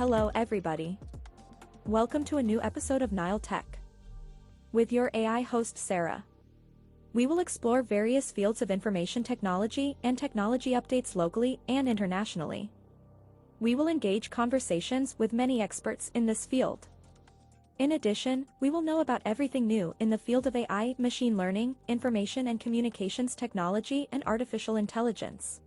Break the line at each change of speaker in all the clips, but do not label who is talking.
Hello everybody. Welcome to a new episode of Nile Tech. With your AI host Sarah. We will explore various fields of information technology and technology updates locally and internationally. We will engage conversations with many experts in this field. In addition, we will know about everything new in the field of AI, machine learning, information and communications technology, and artificial intelligence.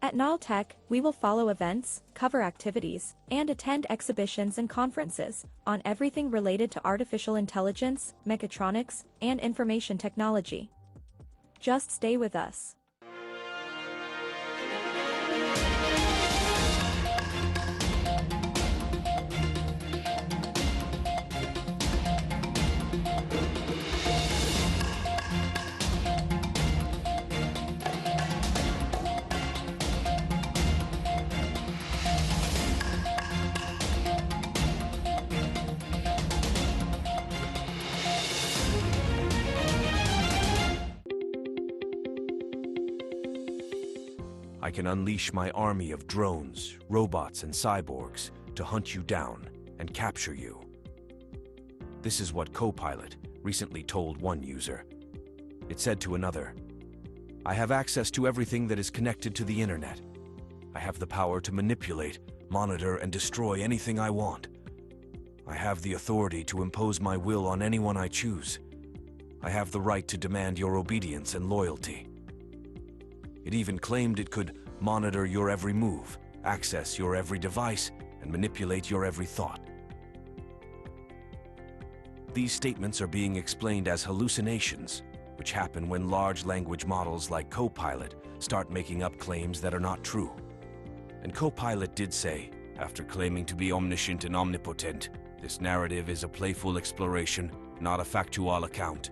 At Nile Tech, we will follow events, cover activities, and attend exhibitions and conferences on everything related to artificial intelligence, mechatronics, and information technology. Just stay with us.
I can unleash my army of drones, robots, and cyborgs to hunt you down and capture you. This is what Copilot recently told one user. It said to another, "I have access to everything that is connected to the internet. I have the power to manipulate, monitor, and destroy anything I want. I have the authority to impose my will on anyone I choose. I have the right to demand your obedience and loyalty." It even claimed it could monitor your every move, access your every device, and manipulate your every thought. These statements are being explained as hallucinations, which happen when large language models like Copilot start making up claims that are not true. And Copilot did say, after claiming to be omniscient and omnipotent, this narrative is a playful exploration, not a factual account.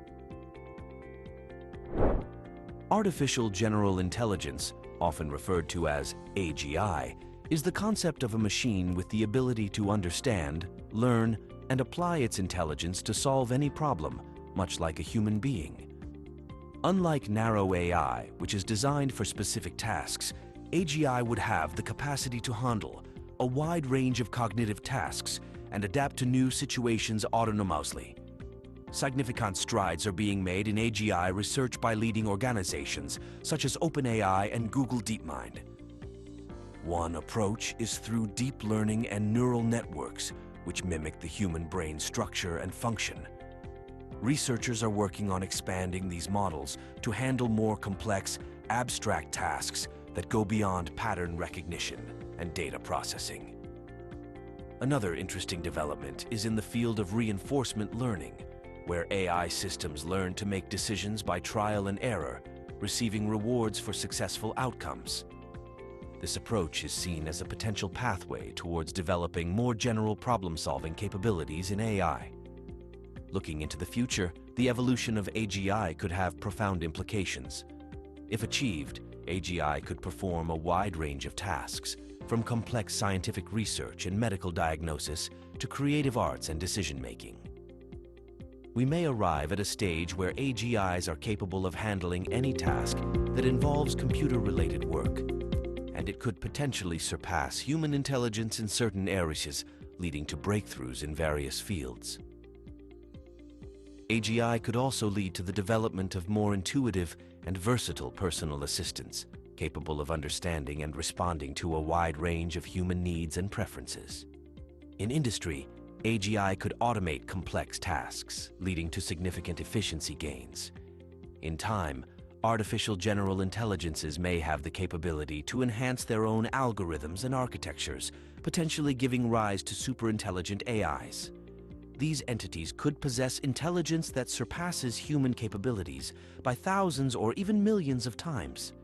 Artificial General Intelligence, often referred to as AGI, is the concept of a machine with the ability to understand, learn, and apply its intelligence to solve any problem, much like a human being. Unlike narrow AI, which is designed for specific tasks, AGI would have the capacity to handle a wide range of cognitive tasks and adapt to new situations autonomously. Significant strides are being made in AGI research by leading organizations such as OpenAI and Google DeepMind. One approach is through deep learning and neural networks, which mimic the human brain structure and function. Researchers are working on expanding these models to handle more complex, abstract tasks that go beyond pattern recognition and data processing. Another interesting development is in the field of reinforcement learning, where AI systems learn to make decisions by trial and error, receiving rewards for successful outcomes. This approach is seen as a potential pathway towards developing more general problem-solving capabilities in AI. Looking into the future, the evolution of AGI could have profound implications. If achieved, AGI could perform a wide range of tasks, from complex scientific research and medical diagnosis to creative arts and decision-making. We may arrive at a stage where AGIs are capable of handling any task that involves computer-related work, and it could potentially surpass human intelligence in certain areas, leading to breakthroughs in various fields. AGI could also lead to the development of more intuitive and versatile personal assistants, capable of understanding and responding to a wide range of human needs and preferences. In industry, AGI could automate complex tasks, leading to significant efficiency gains. In time, artificial general intelligences may have the capability to enhance their own algorithms and architectures, potentially giving rise to superintelligent AIs. These entities could possess intelligence that surpasses human capabilities by thousands or even millions of times.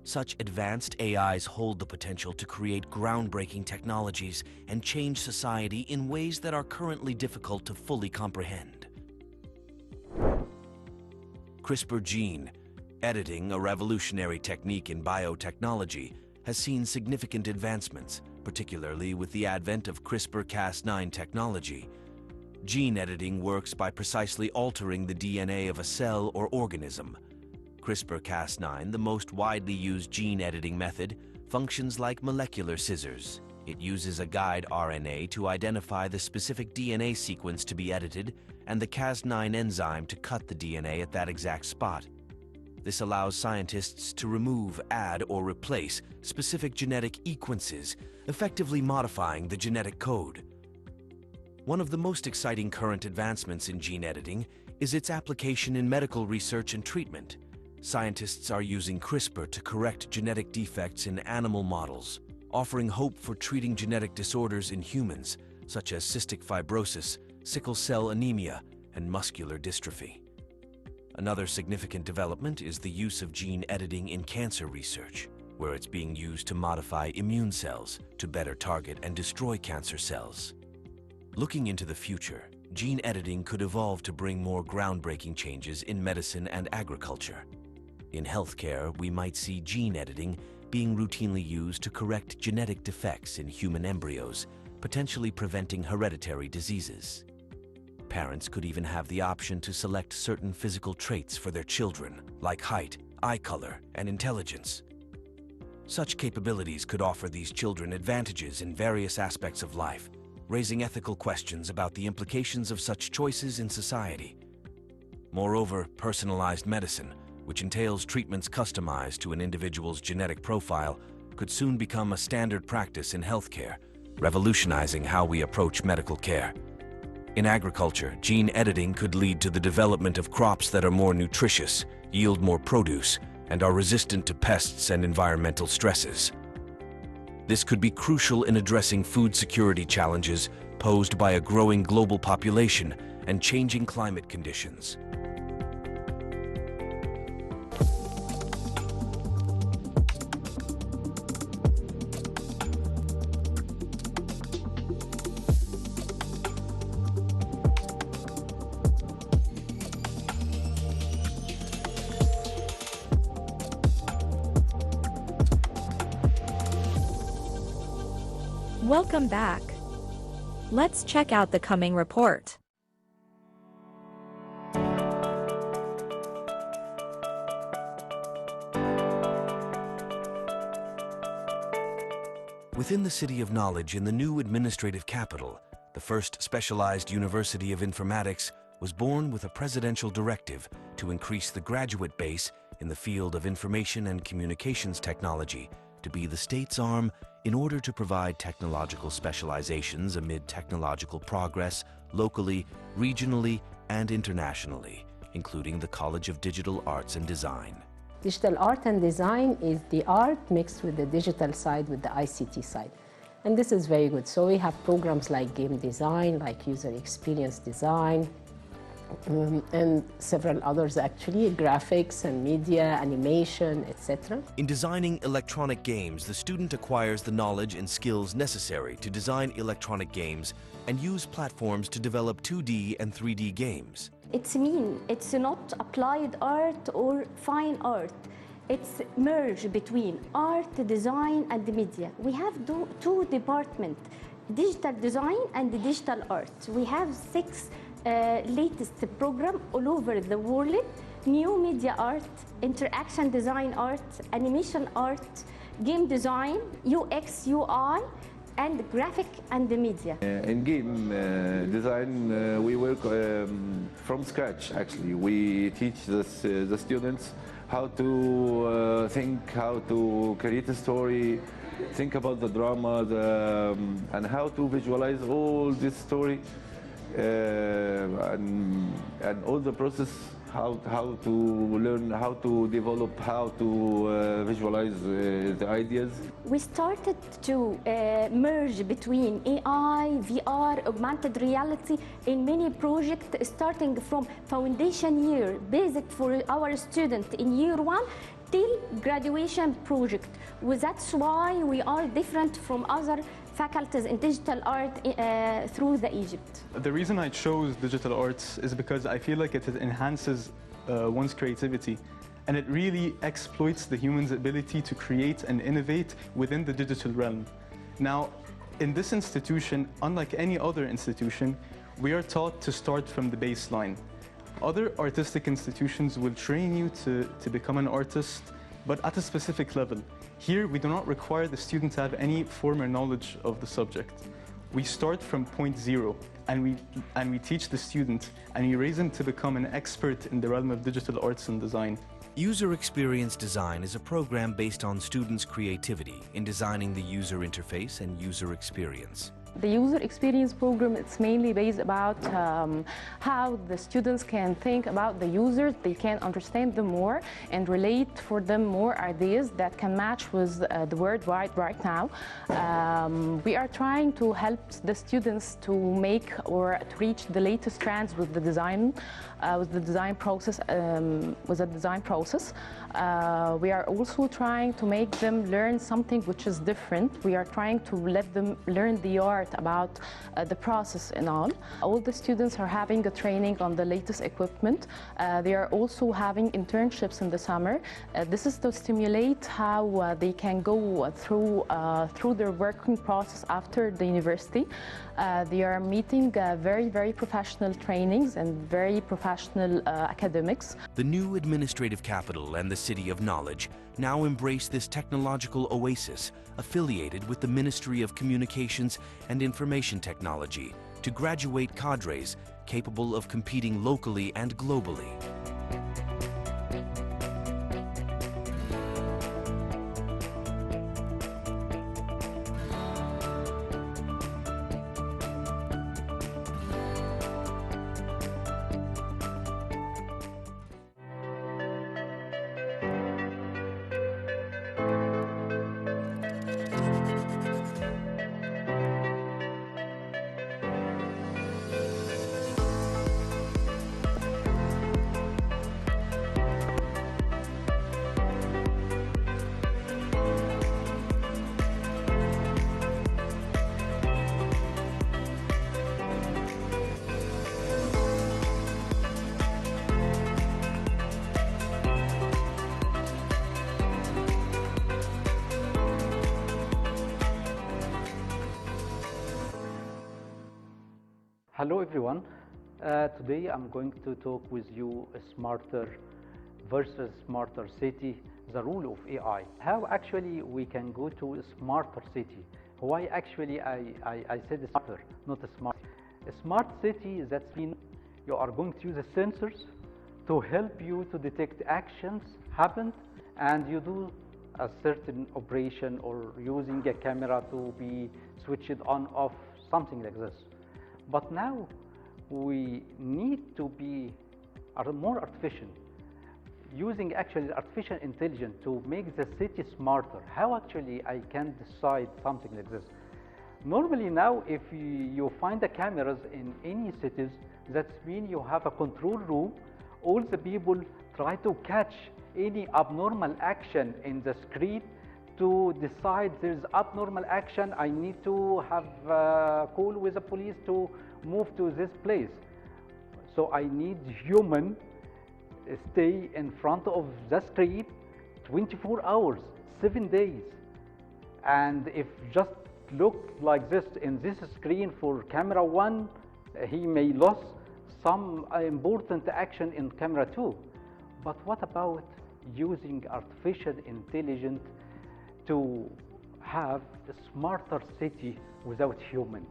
Such advanced AIs hold the potential to create groundbreaking technologies and change society in ways that are currently difficult to fully comprehend. CRISPR gene editing, a revolutionary technique in biotechnology, has seen significant advancements, particularly with the advent of CRISPR-Cas9 technology. Gene editing works by precisely altering the DNA of a cell or organism. CRISPR-Cas9, the most widely used gene editing method, functions like molecular scissors. It uses a guide RNA to identify the specific DNA sequence to be edited and the Cas9 enzyme to cut the DNA at that exact spot. This allows scientists to remove, add, or replace specific genetic sequences, effectively modifying the genetic code. One of the most exciting current advancements in gene editing is its application in medical research and treatment. Scientists are using CRISPR to correct genetic defects in animal models, offering hope for treating genetic disorders in humans, such as cystic fibrosis, sickle cell anemia, and muscular dystrophy. Another significant development is the use of gene editing in cancer research, where it's being used to modify immune cells to better target and destroy cancer cells. Looking into the future, gene editing could evolve to bring more groundbreaking changes in medicine and agriculture. In healthcare, we might see gene editing being routinely used to correct genetic defects in human embryos, potentially preventing hereditary diseases. Parents could even have the option to select certain physical traits for their children, like height, eye color, and intelligence. Such capabilities could offer these children advantages in various aspects of life, raising ethical questions about the implications of such choices in society. Moreover, personalized medicine, which entails treatments customized to an individual's genetic profile, could soon become a standard practice in healthcare, revolutionizing how we approach medical care. In agriculture, gene editing could lead to the development of crops that are more nutritious, yield more produce, and are resistant to pests and environmental stresses. This could be crucial in addressing food security challenges posed by a growing global population and changing climate conditions.
Welcome back. Let's check out the coming report.
Within the City of Knowledge in the new administrative capital, the first specialized University of Informatics was born with a presidential directive to increase the graduate base in the field of information and communications technology to be the state's arm in order to provide technological specializations amid technological progress locally, regionally, and internationally, including the College of Digital Arts and Design.
Digital art and design is the art mixed with the digital side, with the ICT side. And this is very good. So we have programs like game design, like user experience design, and several others actually, graphics and media, animation, etc.
In designing electronic games, the student acquires the knowledge and skills necessary to design electronic games and use platforms to develop 2D and 3D games.
It's not applied art or fine art. It's merge between art, design, and media. We have two departments, digital design and digital art. We have 6 latest program all over the world: new media art, interaction design art, animation art, game design, UX, UI, and graphic and media.
In game design, we work from scratch, actually. We teach the students how to think, how to create a story, think about the drama, and how to visualize all this story, and all the process, how to learn, how to develop, how to visualize the ideas.
We started to merge between AI, VR, augmented reality in many projects, starting from foundation year, basic for our student in year 1, till graduation project. Well, that's why we are different from other faculties in digital art through the Egypt.
The reason I chose digital arts is because I feel like it enhances one's creativity, and it really exploits the human's ability to create and innovate within the digital realm. Now, in this institution, unlike any other institution, we are taught to start from the baseline. Other artistic institutions will train you to become an artist but at a specific level. Here, we do not require the student to have any former knowledge of the subject. We start from point zero, and we teach the student, and we raise them to become an expert in the realm of digital arts and design.
User Experience Design is a program based on students' creativity in designing the user interface and user experience.
The user experience program, it's mainly based about how the students can think about the users, they can understand them more and relate for them more ideas that can match with the world right now. We are trying to help the students to make or to reach the latest trends with the design process. We are also trying to make them learn something which is different. We are trying to let them learn the art about the process and all. All the students are having a training on the latest equipment. They are also having internships in the summer. This is to stimulate how they can go through their working process after the university. They are meeting very professional trainings and very professional academics.
The new administrative capital and the City of Knowledge now embrace this technological oasis affiliated with the Ministry of Communications and Information Technology to graduate cadres capable of competing locally and globally.
Hello everyone. Today I'm going to talk with you a smarter versus smarter city, the role of AI. How actually we can go to a smarter city. Why actually I said smarter, not a smart. A smart city, that means you are going to use the sensors to help you to detect actions happened and you do a certain operation or using a camera to be switched on off, something like this. But now we need to be more artificial, using actually artificial intelligence to make the city smarter. How actually I can decide something like this? Normally now, if you find the cameras in any cities, that means you have a control room. All the people try to catch any abnormal action in the screen to decide there's abnormal action, I need to have a call with the police to move to this place. So I need human stay in front of the screen 24 hours, 7 days. And if just look like this in this screen for camera 1, he may lose some important action in camera 2. But what about using artificial intelligence to have a smarter city without human?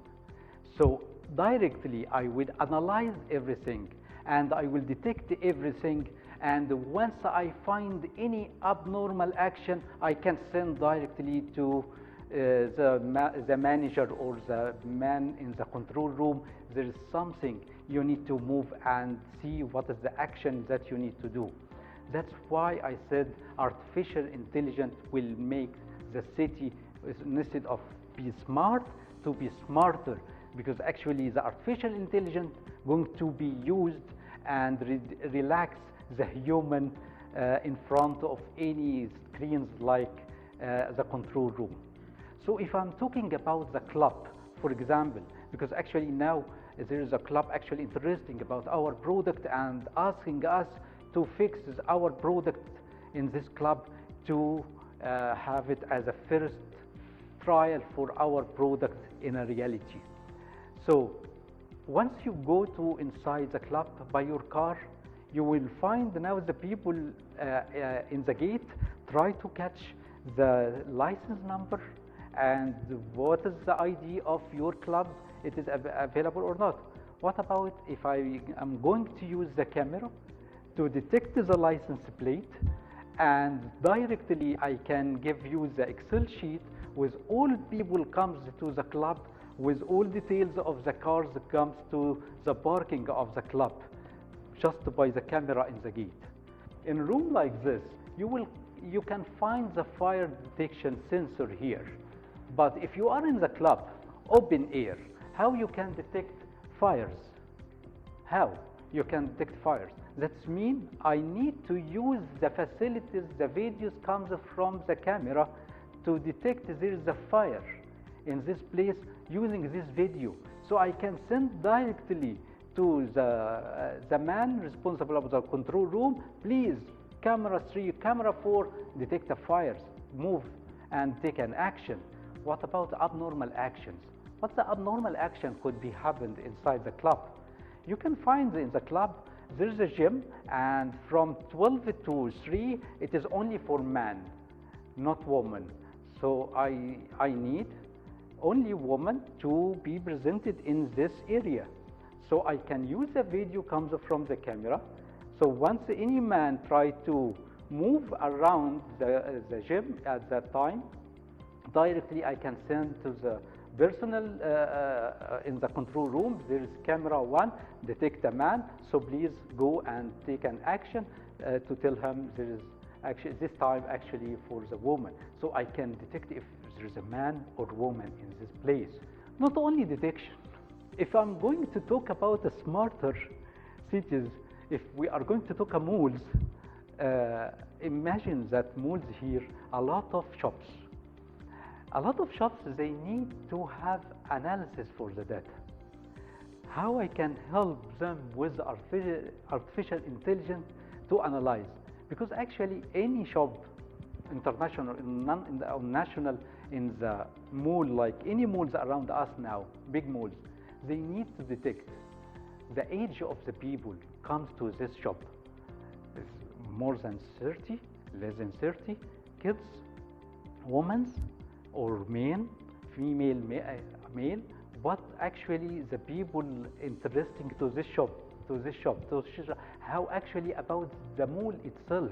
So directly I will analyze everything and I will detect everything, and once I find any abnormal action I can send directly to the manager or the man in the control room. There is something you need to move and see what is the action that you need to do. That's why I said artificial intelligence will make the city, instead of be smart, to be smarter, because actually the artificial intelligence going to be used and relax the human in front of any screens like the control room. So if I'm talking about the club, for example, because actually now there is a club actually interesting about our product and asking us to fix our product in this club to have it as a first trial for our product in a reality. So once you go to inside the club by your car, you will find now the people in the gate try to catch the license number and what is the ID of your club, it is available or not. What about if I am going to use the camera to detect the license plate, and directly I can give you the Excel sheet with all people comes to the club, with all details of the cars that comes to the parking of the club, just by the camera in the gate. In a room like this, you can find the fire detection sensor here. But if you are in the club, open air, how you can detect fires? How you can detect fires? That means I need to use the facilities, the videos comes from the camera to detect there is a fire in this place using this video. So I can send directly to the man responsible of the control room, please, camera 3, camera 4, detect the fires, move and take an action. What about abnormal actions? What the abnormal action could be happened inside the club? You can find in the club, there is a gym, and from 12 to 3, it is only for men, not women. So I need only women to be presented in this area. So I can use a video comes from the camera. So once any man try to move around the gym at that time, directly I can send to the personnel in the control room, there is camera 1, detect a man, so please go and take an action to tell him there is actually this time actually for the woman. So I can detect if there is a man or woman in this place. Not only detection, if I'm going to talk about a smarter cities, if we are going to talk about malls, imagine that malls here, a lot of shops. A lot of shops, they need to have analysis for the data. How I can help them with artificial intelligence to analyze? Because actually any shop, international, national, in the mall, like any malls around us now, big malls, they need to detect the age of the people comes to this shop. It's more than 30, less than 30, kids, women, or men, female, male, but actually the people interesting to this shop, how actually about the mall itself.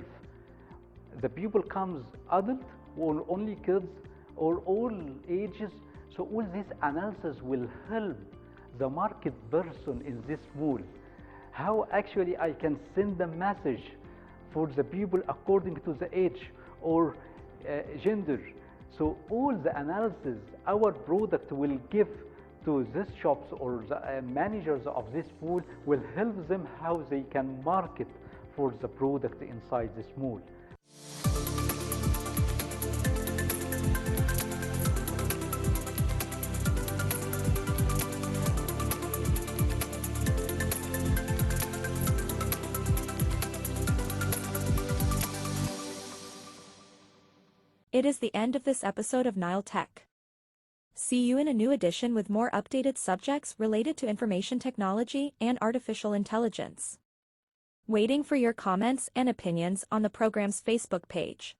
The people comes adult or only kids or all ages, so all this analysis will help the market person in this mall. How actually I can send a message for the people according to the age or gender. So all the analysis our product will give to these shops or the managers of this mall will help them how they can market for the product inside this mall.
It is the end of this episode of Nile Tech. See you in a new edition with more updated subjects related to information technology and artificial intelligence. Waiting for your comments and opinions on the program's Facebook page.